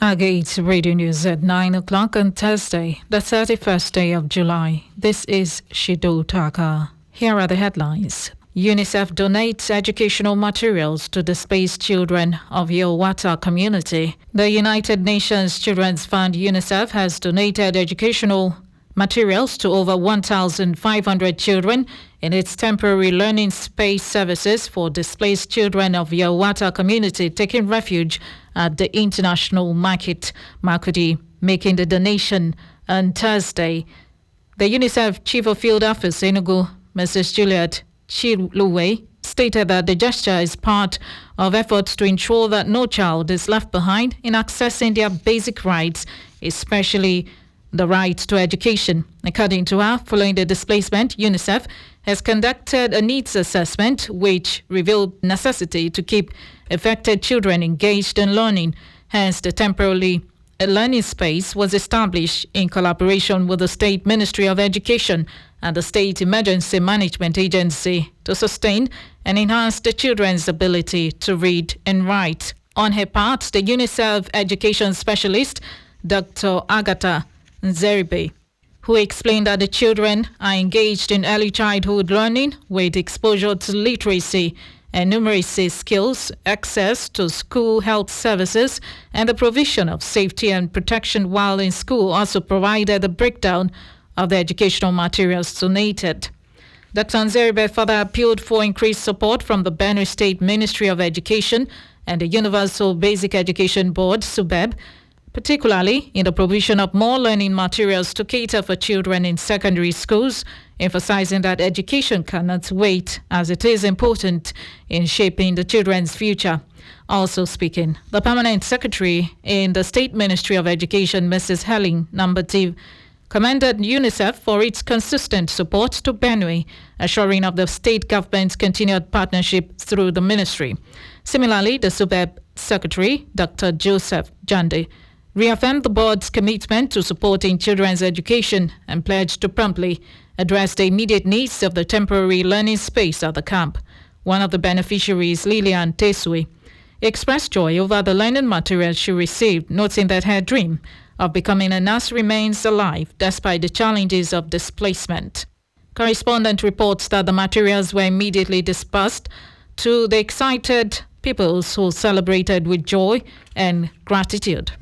Agate Radio News at 9 o'clock on Thursday, the 31st day of July. This is Shido Taka. Here are the headlines. Unicef donates educational materials to displaced children of Yelwata community. The United Nations Children's Fund UNICEF has donated educational materials to over 1,500 children in its temporary learning space services for displaced children of Yelwata community taking refuge at the international market, Makudi, making the donation on Thursday. The UNICEF Chief of Field Office, Enugu, Mrs. Juliet Chiluwe, stated that the gesture is part of efforts to ensure that no child is left behind in accessing their basic rights, especially the right to education. According to her, following the displacement, UNICEF has conducted a needs assessment which revealed necessity to keep affected children engaged in learning. Hence, the temporary learning space was established in collaboration with the State Ministry of Education and the State Emergency Management Agency to sustain and enhance the children's ability to read and write. On her part, the UNICEF education specialist, Dr. Agatha Nzeribe, who explained that the children are engaged in early childhood learning with exposure to literacy and numeracy skills, access to school health services, and the provision of safety and protection while in school, also provided a breakdown of the educational materials donated. Dr. Nzeribe further appealed for increased support from the Benue State Ministry of Education and the Universal Basic Education Board, SUBEB, particularly in the provision of more learning materials to cater for children in secondary schools, emphasizing that education cannot wait as it is important in shaping the children's future. Also speaking, the Permanent Secretary in the State Ministry of Education, Mrs. Helen Nambativ, commended UNICEF for its consistent support to Benue, assuring of the state government's continued partnership through the ministry. Similarly, the SUBEB Secretary, Dr. Joseph Jande, reaffirmed the board's commitment to supporting children's education and pledged to promptly address the immediate needs of the temporary learning space at the camp. One of the beneficiaries, Lilian Tesui, expressed joy over the learning materials she received, noting that her dream of becoming a nurse remains alive despite the challenges of displacement. Correspondent reports that the materials were immediately dispersed to the excited peoples who celebrated with joy and gratitude.